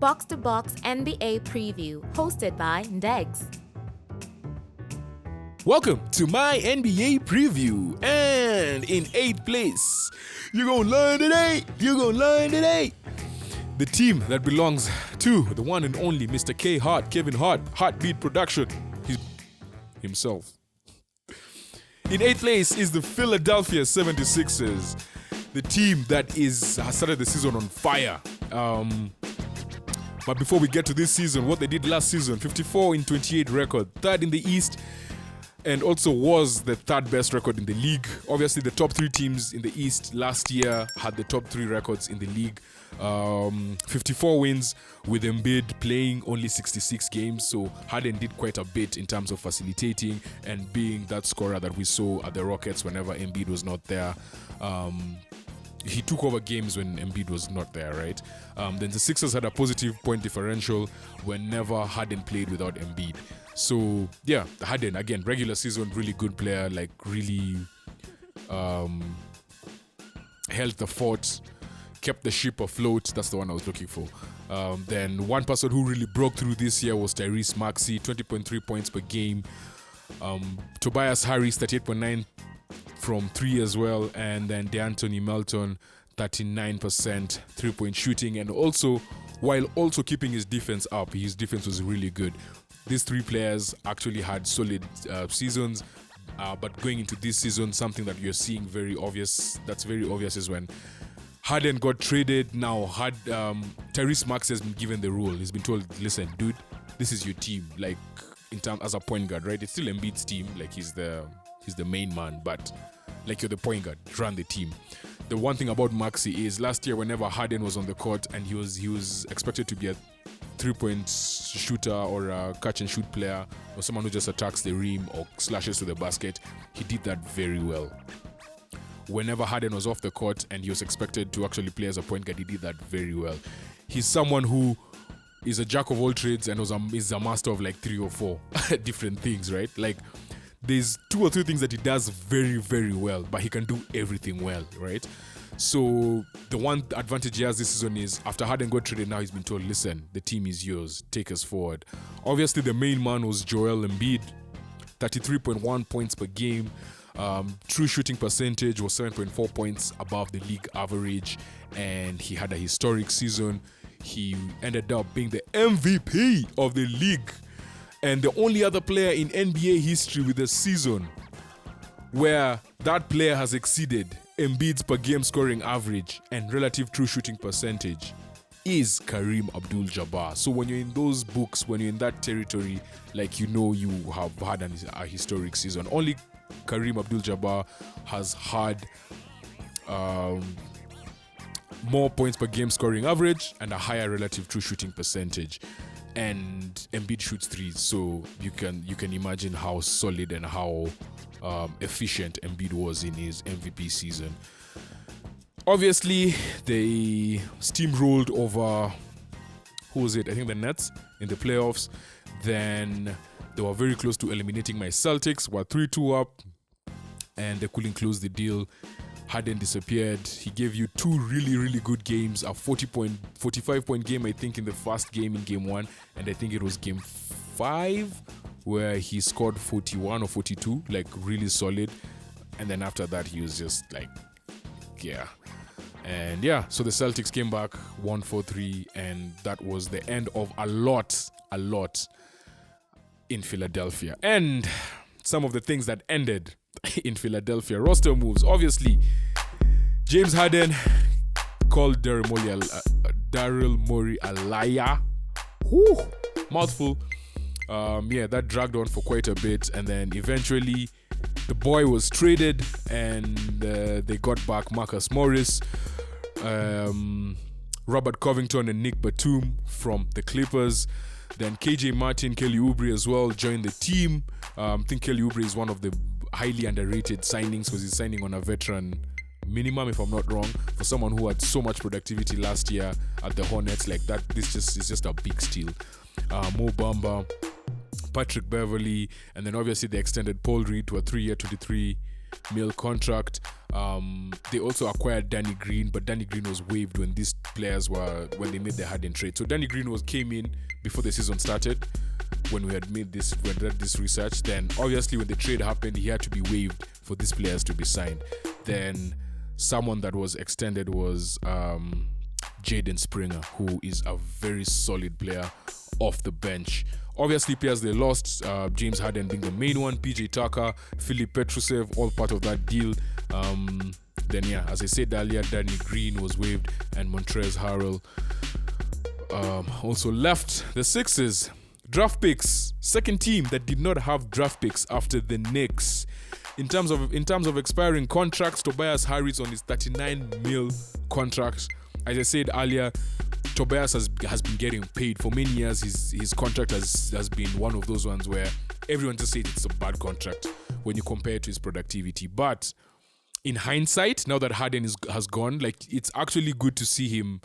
Box to Box NBA Preview, hosted by Ndegz. Welcome to my NBA preview. And in 8th place, you're gonna learn today. The team that belongs to the one and only Mr. K Hart, Kevin Hart, Heartbeat Production, himself. In 8th place is the Philadelphia 76ers, the team that has started the season on fire. But before we get to this season, what they did last season, 54-28 record, third in the East, and also was the third best record in the league. Obviously, the top three teams in the East last year had the top three records in the league. 54 wins with Embiid playing only 66 games. So Harden did quite a bit in terms of facilitating and being that scorer that we saw at the Rockets whenever Embiid was not there. He took over games when Embiid was not there, right? Then the Sixers had a positive point differential whenever Harden played without Embiid. So, yeah, Harden, again, regular season, really good player, like really held the fort, kept the ship afloat. That's the one I was looking for. Then one person who really broke through this year was Tyrese Maxey, 20.3 points per game. Tobias Harris, 38.9 from 3 as well. And then DeAnthony Melton, 39% three-point shooting. And also, while also keeping his defense up, his defense was really good. These three players actually had solid seasons, but going into this season, something that you're seeing that's very obvious is when Harden got traded. Now, Tyrese Maxey has been given the role. He's been told, listen, dude, this is your team, like in terms as a point guard, right? It's still Embiid's team, like he's the main man, but like you're the point guard, run the team. The one thing about Maxey is last year, whenever Harden was on the court and he was expected to be a 3-point shooter or a catch and shoot player or someone who just attacks the rim or slashes to the basket, he did that very well. Whenever Harden was off the court and he was expected to actually play as a point guard, he did that very well. He's someone who is a jack of all trades and is a master of like 3 or 4 different things, right? Like there's 2 or 3 things that he does very, very well, but he can do everything well, right? So the one advantage he has this season is after Harden got traded, now he's been told, listen, the team is yours, take us forward. Obviously, the main man was Joel Embiid, 33.1 points per game. True shooting percentage was 7.4 points above the league average, and he had a historic season. He ended up being the MVP of the league and the only other player in NBA history with a season where that player has exceeded Embiid's per game scoring average and relative true shooting percentage is Kareem Abdul-Jabbar. So when you're in those books, when you're in that territory, like you have had a historic season. Only Kareem Abdul-Jabbar has had more points per game scoring average and a higher relative true shooting percentage. And Embiid shoots threes, so you can imagine how solid and how efficient Embiid was in his MVP season. Obviously, they steamrolled over, who was it? I think the Nets in the playoffs. Then they were very close to eliminating my Celtics, were 3-2 up, and they couldn't close the deal. Harden disappeared. He gave you 2 really, really good games, a 45-point game, I think, in the first game in game 1, and I think it was game 5 where he scored 41 or 42, like really solid. And then after that, he was just like, yeah. And yeah, so the Celtics came back 1-4-3, and that was the end of a lot in Philadelphia. And some of the things that ended in Philadelphia, roster moves. Obviously, James Harden called Daryl Morey a liar. Whew, mouthful. That dragged on for quite a bit, and then eventually the boy was traded, and they got back Marcus Morris, Robert Covington, and Nick Batum from the Clippers. Then KJ Martin, Kelly Oubre as well joined the team. I think Kelly Oubre is one of the highly underrated signings because he's signing on a veteran minimum, if I'm not wrong, for someone who had so much productivity last year at the Hornets. Like that, this is just a big steal. Mo Bamba, Patrick Beverley, and then obviously they extended Paul Reed to a 3-year, $23 million contract. They also acquired Danny Green, but Danny Green was waived when these players when they made the Harden trade. So Danny Green came in before the season started. When we had did this research, then obviously when the trade happened, he had to be waived for these players to be signed. Then someone that was extended was Jaden Springer, who is a very solid player off the bench. Obviously, players they lost, James Harden being the main one, PJ Tucker, Filip Petrusev, all part of that deal. Then yeah, as I said earlier, Danny Green was waived and Montrezl Harrell also left. The Sixers, draft picks, second team that did not have draft picks after the Knicks. In terms of expiring contracts, Tobias Harris on his 39 mil contract. As I said earlier, Tobias has been getting paid for many years. His contract has been one of those ones where everyone just says it's a bad contract when you compare it to his productivity. But in hindsight, now that Harden has gone, like, it's actually good to see him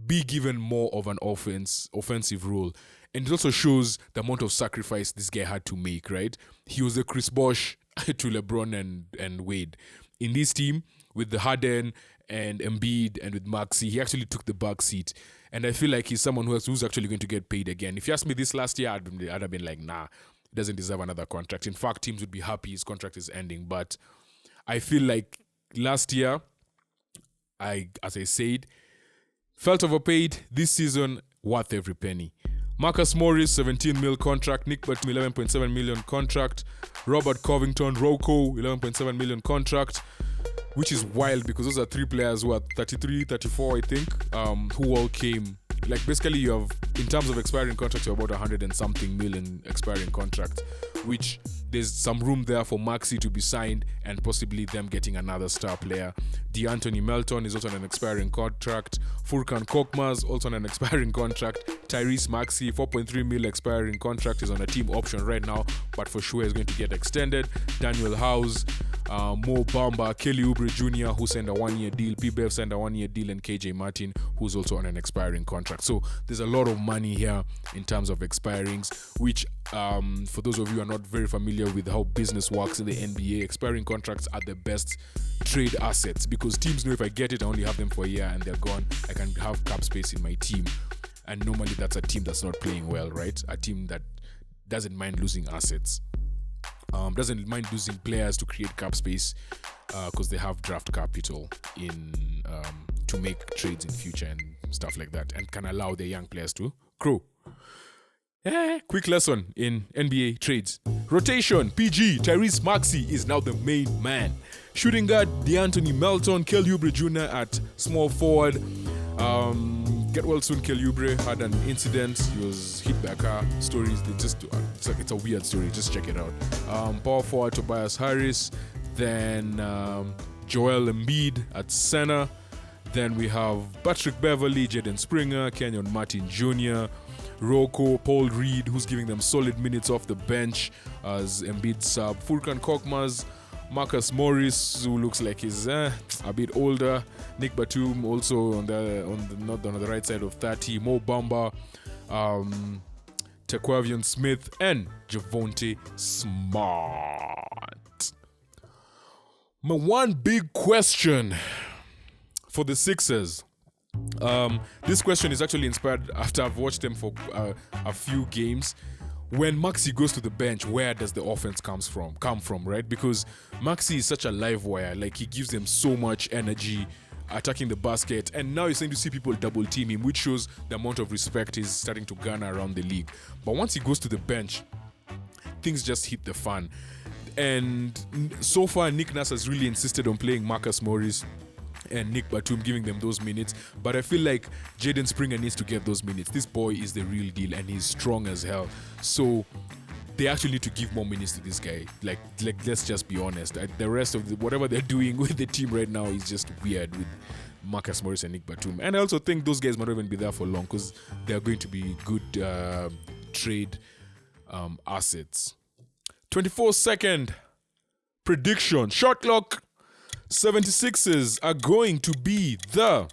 be given more of an offensive role. And it also shows the amount of sacrifice this guy had to make, right? He was a Chris Bosh to LeBron and Wade. In this team, with the Harden and Embiid and with Maxey, he actually took the back seat. And I feel like he's someone who's actually going to get paid again. If you asked me this last year, I'd have been like, nah, he doesn't deserve another contract. In fact, teams would be happy his contract is ending. But I feel like last year, as I said, felt overpaid. This season, worth every penny. Marcus Morris, 17 mil contract. Nick Batum, 11.7 million contract. Robert Covington, Rocco, 11.7 million contract. Which is wild because those are three players who are 33, 34, I think, who all came. Like, basically, you have, in terms of expiring contracts, you're about 100 and something million expiring contracts, which there's some room there for Maxey to be signed and possibly them getting another star player. DeAnthony Melton is also on an expiring contract. Furkan Korkmaz also on an expiring contract. Tyrese Maxey, 4.3 mil expiring contract, is on a team option right now, but for sure is going to get extended. Daniel House, Mo Bamba, Kelly Oubre Jr., who signed a one-year deal, P-Bev signed a one-year deal, and KJ Martin, who's also on an expiring contract. So there's a lot of money here in terms of expirings, which for those of you who are not very familiar with how business works in the NBA, expiring contracts are the best trade assets because teams know if I get it, I only have them for a year and they're gone. I can have cap space in my team. And normally that's a team that's not playing well, right? A team that doesn't mind losing assets. Doesn't mind losing players to create cap space because they have draft capital in to make trades in future and stuff like that, and can allow their young players to grow. Quick lesson in NBA trades. Rotation, PG, Tyrese Maxey is now the main man. Shooting guard, DeAnthony Melton, Kelly Oubre Jr. at small forward. Get well soon, Kelly Oubre had an incident. He was hit by a car. Stories, it's a weird story. Just check it out. Power forward, Tobias Harris. Then Joel Embiid at center. Then we have Patrick Beverley, Jaden Springer, Kenyon Martin Jr., Rocco, Paul Reed, who's giving them solid minutes off the bench as Embiid sub. Furkan Korkmaz, Marcus Morris, who looks like he's a bit older. Nick Batum also on the right side of 30. Mo Bamba, Terquavion Smith, and Javonte Smart. My one big question for the Sixers. This question is actually inspired after I've watched them for a few games. When Maxey goes to the bench, where does the offense come from, right? Because Maxey is such a live wire. Like, he gives them so much energy attacking the basket, and now you're starting to see people double team him, which shows the amount of respect he's starting to garner around the league. But once he goes to the bench, things just hit the fan. And so far, Nick Nurse has really insisted on playing Marcus Morris and Nick Batum, giving them those minutes. But I feel like Jaden Springer needs to get those minutes. This boy is the real deal and he's strong as hell. So they actually need to give more minutes to this guy. Like let's just be honest. The rest of whatever they're doing with the team right now is just weird with Marcus Morris and Nick Batum. And I also think those guys might not even be there for long because they're going to be good trade assets. 24-second prediction. Shot clock. 76ers are going to be the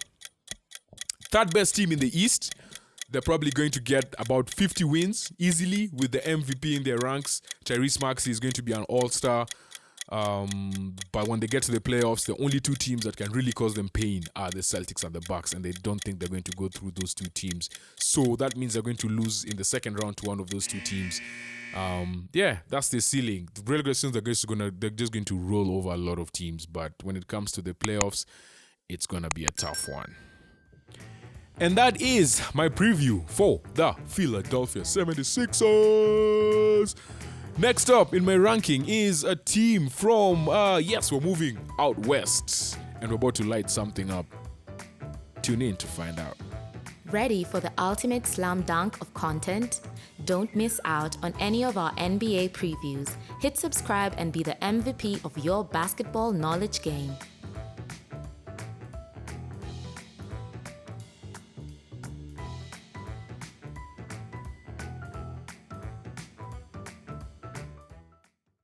third best team in the East. They're probably going to get about 50 wins easily with the MVP in their ranks. Tyrese Maxey is going to be an all-star. But when they get to the playoffs, the only two teams that can really cause them pain are the Celtics and the Bucks, and they don't think they're going to go through those two teams. So that means they're going to lose in the second round to one of those two teams. That's the ceiling. The regular season, they're just going to roll over a lot of teams. But when it comes to the playoffs, it's going to be a tough one. And that is my preview for the Philadelphia 76ers. Next up in my ranking is a team from, we're moving out west. And we're about to light something up. Tune in to find out. Ready for the ultimate slam dunk of content? Don't miss out on any of our NBA previews. Hit subscribe and be the MVP of your basketball knowledge game.